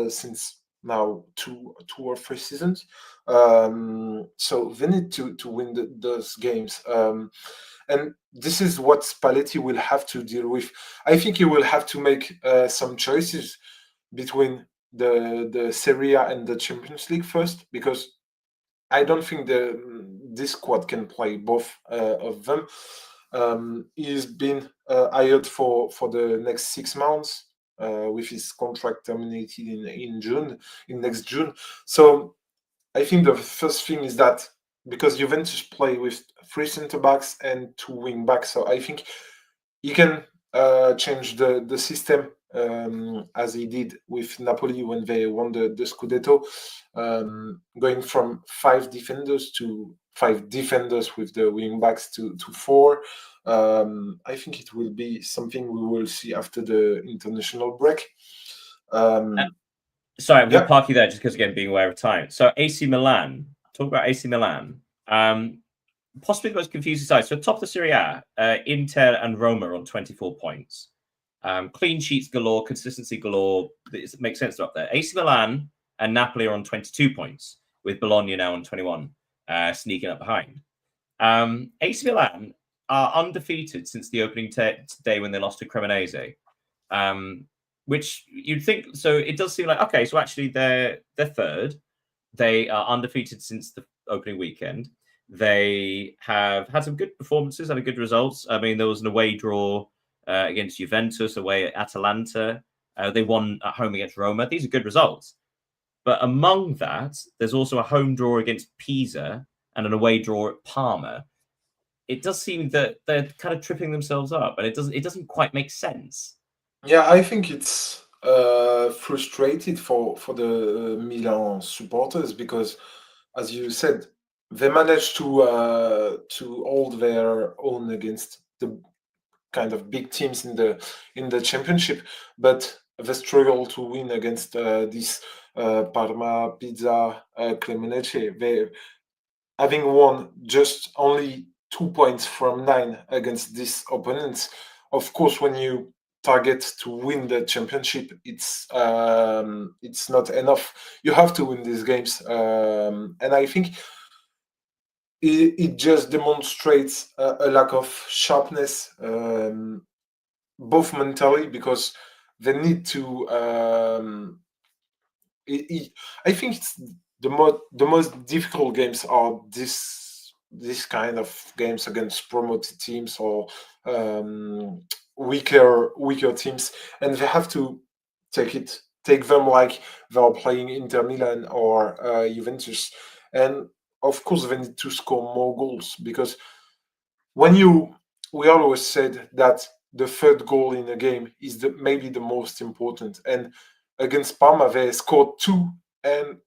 since now two or three seasons. So they need to win those games. And this is what Spalletti will have to deal with. I think he will have to make some choices between the Serie A and the Champions League first, because I don't think this squad can play both of them. He's been hired for the next 6 months with his contract terminated in next June. So I think the first thing is that because Juventus play with three centre backs and two wing backs, so I think he can change the system as he did with Napoli when they won the Scudetto, going from five defenders with the wing backs to four. I think it will be something we will see after the international break. Sorry, I'm going Yeah, to park you there just because, again, being aware of time. So AC Milan, talk about AC Milan. Possibly the most confusing side. So top of the Serie A, Inter and Roma are on 24 points. Clean sheets galore, consistency galore. It makes sense to up there. AC Milan and Napoli are on 22 points, with Bologna now on 21, sneaking up behind. AC Milan are undefeated since the opening day when they lost to Cremonese. Which you'd think, so it does seem like, okay, so actually they're third. They are undefeated since the opening weekend. They have had some good performances and good results. I mean, there was an away draw against Juventus, away at Atalanta. They won at home against Roma. These are good results. But among that, there's also a home draw against Pisa and an away draw at Parma. It does seem that they're kind of tripping themselves up, and it doesn't quite make sense. yeah, I think it's frustrated for the Milan supporters because, as you said, they managed to hold their own against the kind of big teams in the championship, but they struggle to win against this Parma, Pisa, Cremonese. They having won just only 2 points from 9 against these opponents. Of course, when you target to win the championship, it's not enough. You have to win these games, and I think it just demonstrates a lack of sharpness, both mentally because they need to. I think it's the most difficult games are this kind of games against promoted teams or weaker teams, and they have to take them like they're playing Inter Milan or Juventus, and of course they need to score more goals because when you we always said that the third goal in a game is maybe the most important, and against Parma they scored two and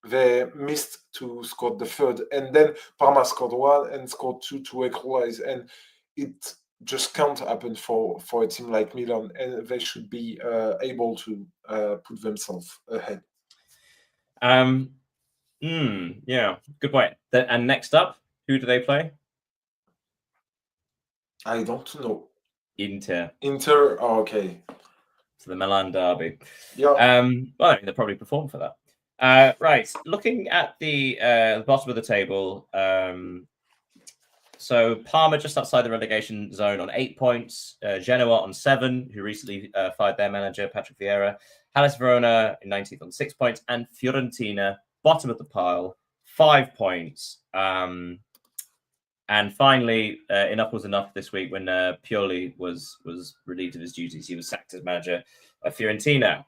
they missed to score the third, and then Parma scored one and scored two to equalize, and it just can't happen for a team like Milan, and they should be able to put themselves ahead. Yeah, good point. And next up, who do they play? I don't know. Inter. Oh, okay. So the Milan derby. Yeah. Well, I mean, they'll probably perform for that. Right, looking at the bottom of the table. So Parma just outside the relegation zone on 8 points. Genoa on 7, who recently fired their manager, Patrick Vieira. Hellas Verona in 19th on 6 points. And Fiorentina, bottom of the pile, 5 points. And finally, enough was enough this week when Pioli was relieved of his duties. He was sacked as manager of Fiorentina.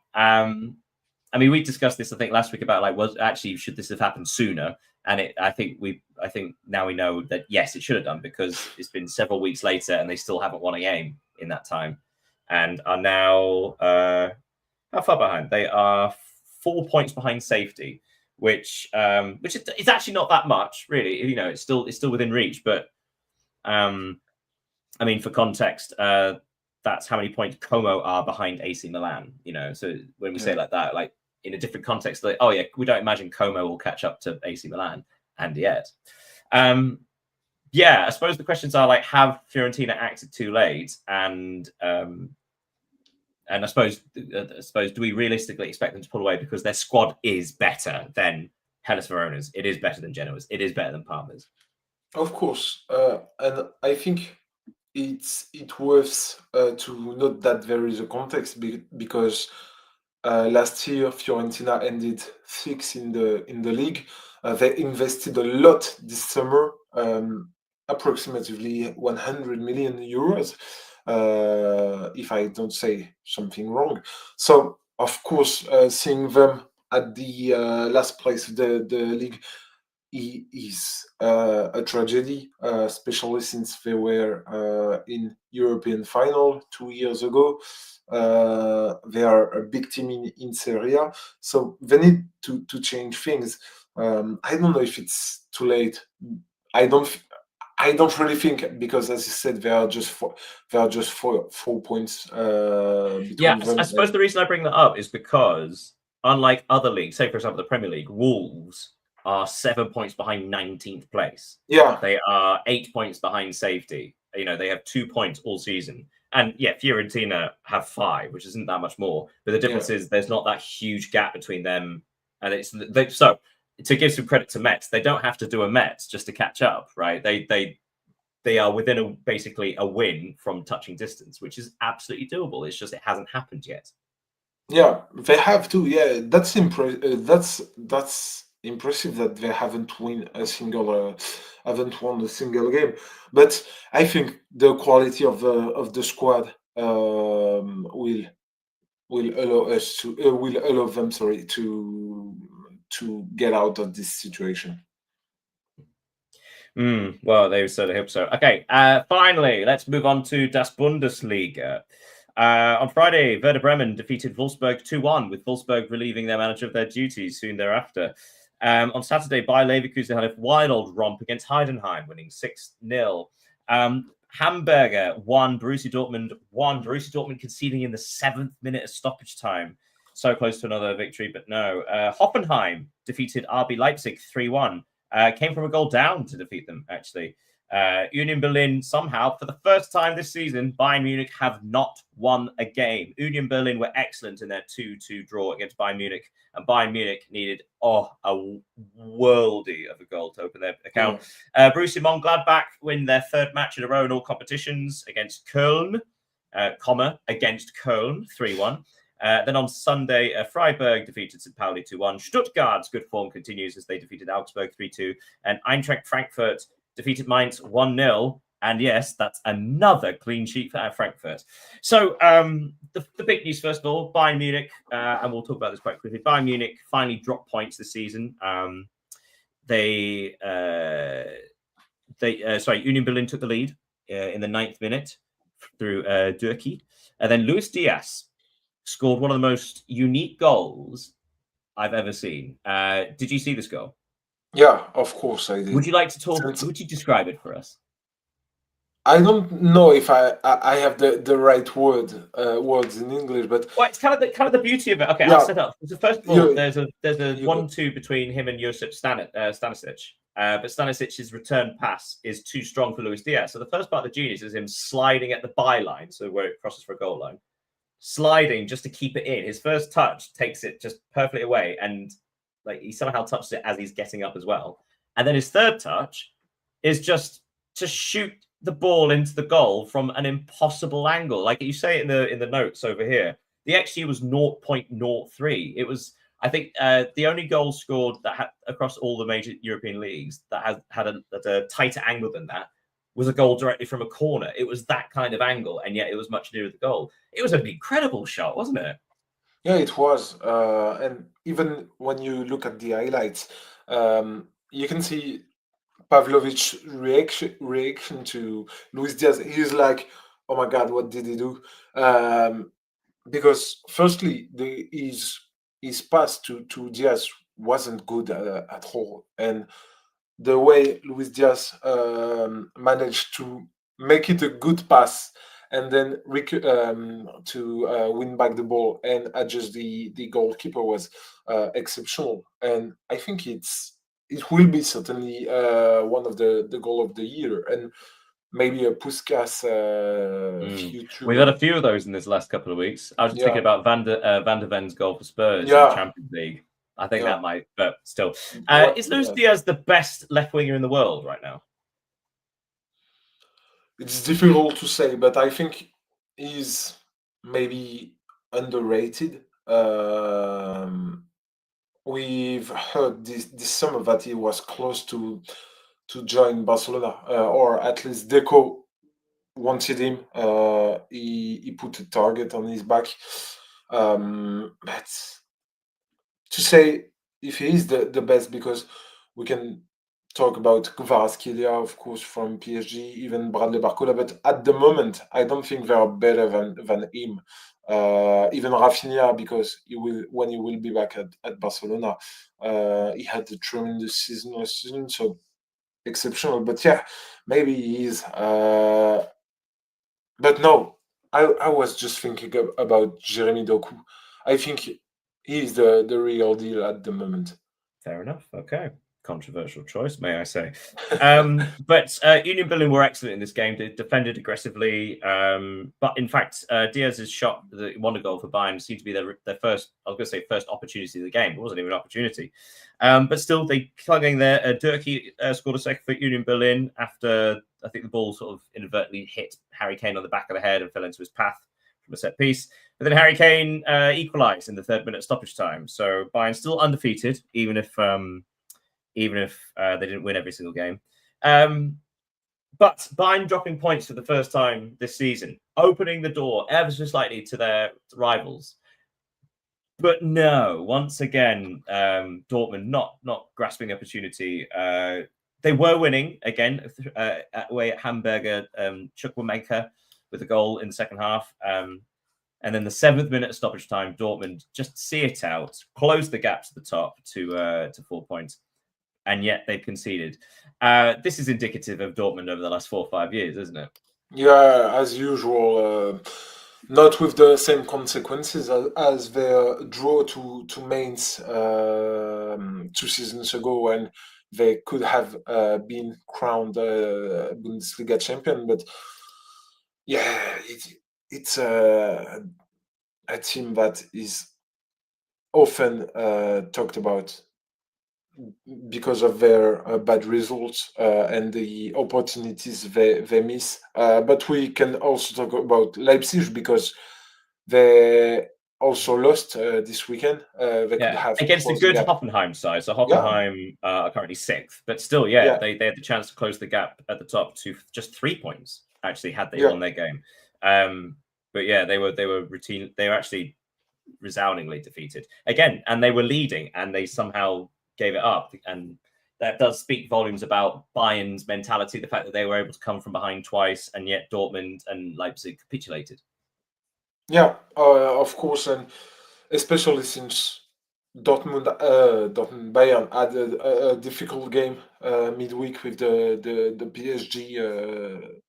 I mean, we discussed this, I think, last week about should this have happened sooner? And I think now we know that yes, it should have done because it's been several weeks later and they still haven't won a game in that time, and are now how far behind? They are 4 points behind safety, which is actually not that much, really. You know, it's still within reach, but I mean, for context, that's how many points Como are behind AC Milan. You know, so when we say it like that, like in a different context, like, oh yeah, we don't imagine Como will catch up to AC Milan, and yet. Yeah, I suppose the questions are like, have Fiorentina acted too late, and I suppose, do we realistically expect them to pull away because their squad is better than Hellas Verona's? It is better than Genoa's. It is better than Parma's. Of course, and I think it's worth to note that there is a context because last year Fiorentina ended 6th in the league. They invested a lot this summer, approximately 100 million euros, if I don't say something wrong. So, of course, seeing them at the last place of the league is a tragedy, especially since they were in European final 2 years ago. They are a big team in Serie A, so they need to change things. I don't know if it's too late. I don't. I don't really think because, as you said, there are just 4 points Yeah, between them. I suppose the reason I bring that up is because, unlike other leagues, say for example the Premier League, Wolves are 7 points behind 19th place. Yeah, They are 8 points behind safety. You know, they have 2 points all season. And yeah, Fiorentina have 5, which isn't that much more. But the yeah, difference is there's not that huge gap between them. And so to give some credit to Metz, they don't have to do a Metz just to catch up, right? They are within basically a win from touching distance, which is absolutely doable. It's just it hasn't happened yet. yeah. They have to. Yeah, that's impressive that they haven't won a single game. But I think the quality of the squad will allow us to will allow them, sorry, to get out of this situation. Well, they certainly hope so. Okay, finally, let's move on to Das Bundesliga. On Friday, Werder Bremen defeated Wolfsburg 2-1, with Wolfsburg relieving their manager of their duties soon thereafter. On Saturday, Bayer Leverkusen had a wild old romp against Heidenheim, winning 6-0. Hamburger won, Borussia Dortmund won. Borussia Dortmund conceding in the 7th minute of stoppage time. So close to another victory, but no. Hoffenheim defeated RB Leipzig 3-1. Came from a goal down to defeat them, actually. Union Berlin, somehow, for the first time this season, Bayern Munich have not won a game. Union Berlin were excellent in their 2-2 draw against Bayern Munich, and Bayern Munich needed, a worldie of a goal to open their account. Borussia Mönchengladbach win their 3rd match in a row in all competitions against Köln, against Köln, 3-1. Then on Sunday, Freiburg defeated St. Pauli 2-1. Stuttgart's good form continues as they defeated Augsburg 3-2. And Eintracht Frankfurt defeated Mainz 1-0. And yes, that's another clean sheet for Frankfurt. So the big news, first of all, Bayern Munich, and we'll talk about this quite quickly. Bayern Munich finally dropped points this season. Union Berlin took the lead in the 9th minute through Durkee. And then Luis Diaz scored one of the most unique goals I've ever seen. Did you see this goal? Yeah, of course I did. Would you like to talk? Would you describe it for us? I don't know if I have the right words in English, but well, it's kind of the beauty of it. Okay, yeah, I'll set up. So first of all, there's a 1-2 between him and Josip Stanisic. But Stanisic's return pass is too strong for Luis Diaz. So the first part of the genius is him sliding at the byline, so where it crosses for a goal line, sliding just to keep it in. His first touch takes it just perfectly away, and like he somehow touches it as he's getting up as well. And then his third touch is just to shoot the ball into the goal from an impossible angle. Like you say in the notes over here, the XG was 0.03. It was, I think, the only goal scored that had across all the major European leagues that had a tighter angle than that was a goal directly from a corner. It was that kind of angle, and yet it was much nearer the goal. It was an incredible shot, wasn't it? Yeah, it was. And even when you look at the highlights, you can see Pavlovic's reaction to Luis Diaz. He's like, "Oh my God, what did he do?" Because firstly, his pass to Diaz wasn't good at all, and the way Luis Diaz managed to make it a good pass and then to win back the ball and adjust the goalkeeper was exceptional. And I think it will be certainly one of the goal of the year, and maybe a Puskas future. We've had a few of those in this last couple of weeks. I was just thinking about Van der Ven's goal for Spurs in the Champions League. I think that might, but still. Is Luis Diaz the best left winger in the world right now? It's difficult to say, but I think he's maybe underrated. We've heard this summer that he was close to join Barcelona, or at least Deco wanted him. He put a target on his back. But to say if he is the best, because we can talk about Kvaratskhelia, of course, from PSG, even Bradley Barcola, but at the moment, I don't think they are better than him. Even Rafinha, because when he will be back at Barcelona, he had a tremendous season last season, so exceptional. But yeah, maybe he is. But no, I was just thinking about Jeremy Doku. I think he is the real deal at the moment. Fair enough. Okay. Controversial choice, may I say. But Union Berlin were excellent in this game. They defended aggressively. But in fact, Diaz's shot, the wonder goal for Bayern, seemed to be their first, I was going to say first opportunity of the game. It wasn't even an opportunity. But still, they clung in there. Durkee scored a second for Union Berlin after, I think, the ball sort of inadvertently hit Harry Kane on the back of the head and fell into his path from a set piece. But then Harry Kane equalised in the 3rd minute stoppage time. So Bayern still undefeated, even if they didn't win every single game. But Bayern dropping points for the first time this season, opening the door ever so slightly to their rivals. But no, once again, Dortmund not grasping the opportunity. They were winning again away at Hamburger. Chukwuemeka with a goal in the second half. And then the 7th minute of stoppage time, Dortmund just see it out, close the gap to the top to 4 points, and yet they've conceded. This is indicative of Dortmund over the last 4 or 5 years, isn't it? Yeah, as usual, not with the same consequences as their draw to Mainz 2 seasons ago, when they could have been crowned Bundesliga champion. But yeah, it's a team that is often talked about because of their bad results and the opportunities they miss. But we can also talk about Leipzig, because they also lost this weekend. They could have against a closed the good gap. Hoffenheim side. So Hoffenheim are currently 6th, but still, they had the chance to close the gap at the top to just 3 points. Actually, had they won their game. But yeah, they were routine. They were actually resoundingly defeated again, and they were leading, and they somehow gave it up. And that does speak volumes about Bayern's mentality, the fact that they were able to come from behind twice, and yet Dortmund and Leipzig capitulated. Yeah, of course, and especially since Dortmund Bayern had a difficult game midweek with the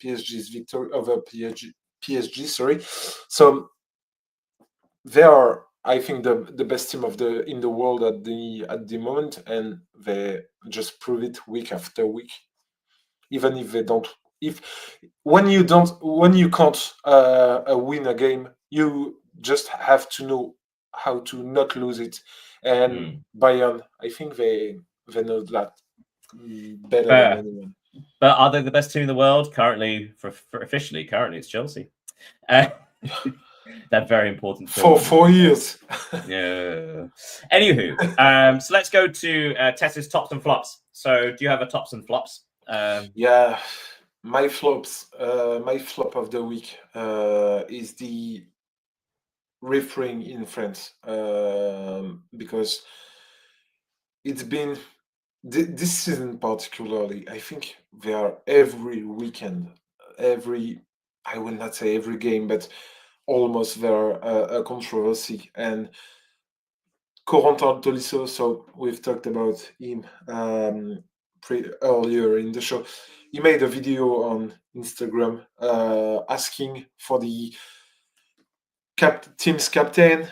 PSG's victory over PSG. Sorry, so they are, I think, the best team in the world at the moment, and they just prove it week after week. Even if they don't, when you can't win a game, you just have to know how to not lose it. And Bayern, I think they know that better than anyone. But are they the best team in the world currently? Officially, currently it's Chelsea. That very important for 4 years. Yeah. Anywho, so let's go to Tessa's tops and flops. So, do you have a tops and flops? Yeah, my flops. My flop of the week is the refereeing in France, because it's been this season particularly. I think they are every weekend, I will not say every game, but almost there a controversy. And Corentin Tolisso, so we've talked about him earlier in the show. He made a video on Instagram asking for the team's captain,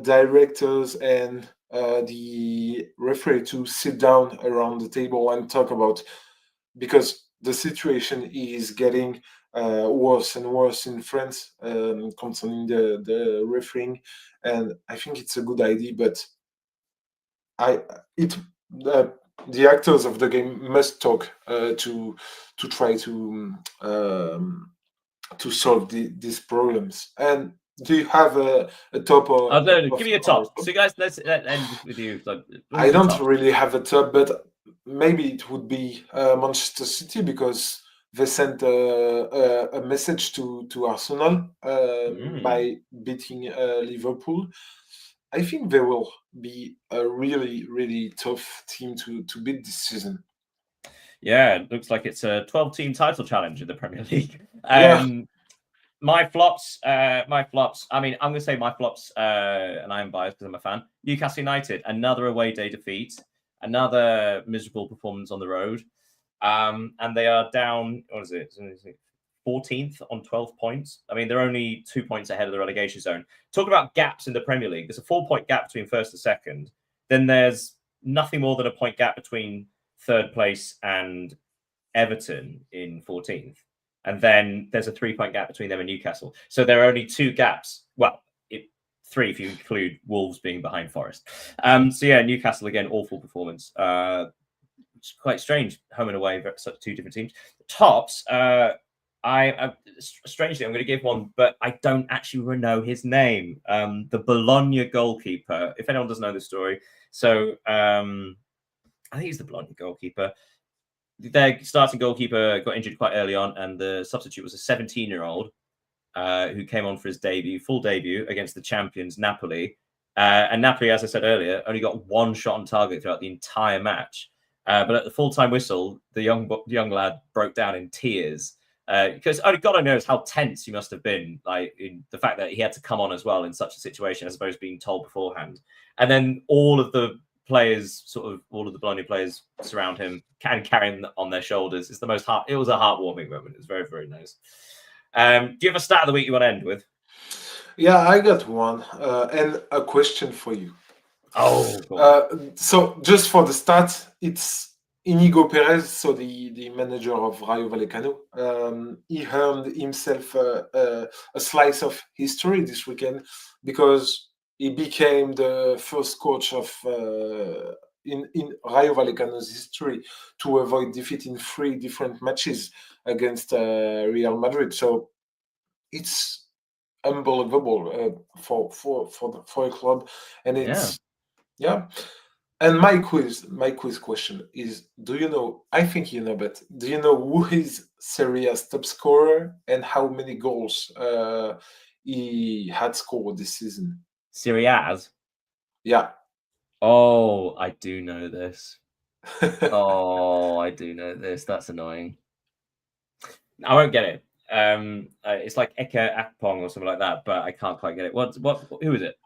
directors, and the referee to sit down around the table and talk about, because the situation is getting worse and worse in France concerning the refereeing, and I think it's a good idea. But the actors of the game must talk to try to solve these problems. And do you have a top? Give me a top. So, guys, let's end with you. I don't really have a top, but maybe it would be Manchester City because they sent a message to Arsenal by beating Liverpool. I think they will be a really, really tough team to beat this season. Yeah, it looks like it's a 12-team title challenge in the Premier League. Yeah. My flops. I mean, I'm going to say my flops, and I am biased because I'm a fan. Newcastle United, another away day defeat, another miserable performance on the road, and they are down. What is it? 14th on 12 points. I mean, they're only 2 points ahead of the relegation zone. Talk about gaps in the Premier League. There's a 4-point gap between first and second. Then there's nothing more than a point gap between third place and Everton in 14th. And then there's a 3-point gap between them and Newcastle. So there are only 2 gaps. Well, 3 if you include Wolves being behind Forest. So yeah, Newcastle again, awful performance. It's quite strange, home and away, such 2 different teams. Tops, strangely, I'm going to give one, but I don't actually know his name. The Bologna goalkeeper, if anyone doesn't know the story. So I think he's the Bologna goalkeeper. Their starting goalkeeper got injured quite early on, and the substitute was a 17-year-old who came on for his full debut against the champions Napoli. And Napoli, as I said earlier, only got 1 shot on target throughout the entire match. But at the full-time whistle, the young lad broke down in tears because only God knows how tense he must have been, like in the fact that he had to come on as well in such a situation as opposed to being told beforehand. And then all of the Bologna players surround him and carry him on their shoulders. It was a heartwarming moment. It was very, very nice. Do you have a stat of the week you want to end with? Yeah, I got one and a question for you. Oh, so just for the start, it's Inigo Perez, so the manager of Rayo Vallecano. He earned himself a slice of history this weekend because he became the first coach of in Rayo Vallecano's history to avoid defeat in 3 different matches against Real Madrid. So it's unbelievable for a club, and it's yeah. And my quiz question is: do you know? I think you know, but do you know who is Serie A's top scorer and how many goals he had scored this season? Serie A's? Yeah. Oh, I do know this. I do know this. That's annoying. I won't get it. It's like Eke Akpong or something like that, but I can't quite get it. Who is it?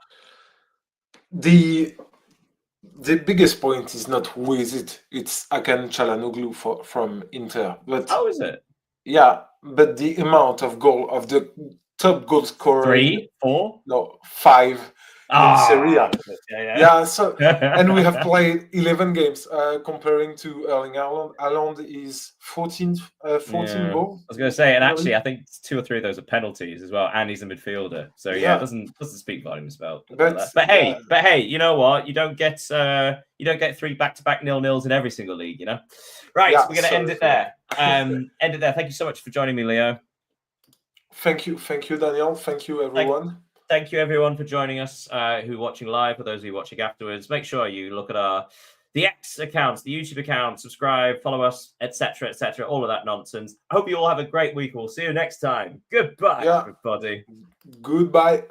The biggest point is not who is it. It's Hakan Çalhanoğlu from Inter. But how is it? Yeah, but the amount of the top goal scorer 3, 4? No, 5 in Serie A. Yeah. So and we have played 11 games. Comparing to Erling Haaland is 14 goals. I was going to say, and actually, I think 2 or 3 of those are penalties as well, and he's a midfielder. So yeah, it doesn't speak volumes about that. But hey, you know what? You don't get 3 back-to-back 0-0s in every single league, you know. Right, we're going to end it there. End it there. Thank you so much for joining me, Leo. Thank you, Daniel. Thank you, everyone. Thank you, everyone, for joining us who are watching live. For those of you watching afterwards, make sure you look at the X accounts, the YouTube account, subscribe, follow us, etc., all of that nonsense. I hope you all have a great week. We'll see you next time. Goodbye, everybody. Goodbye.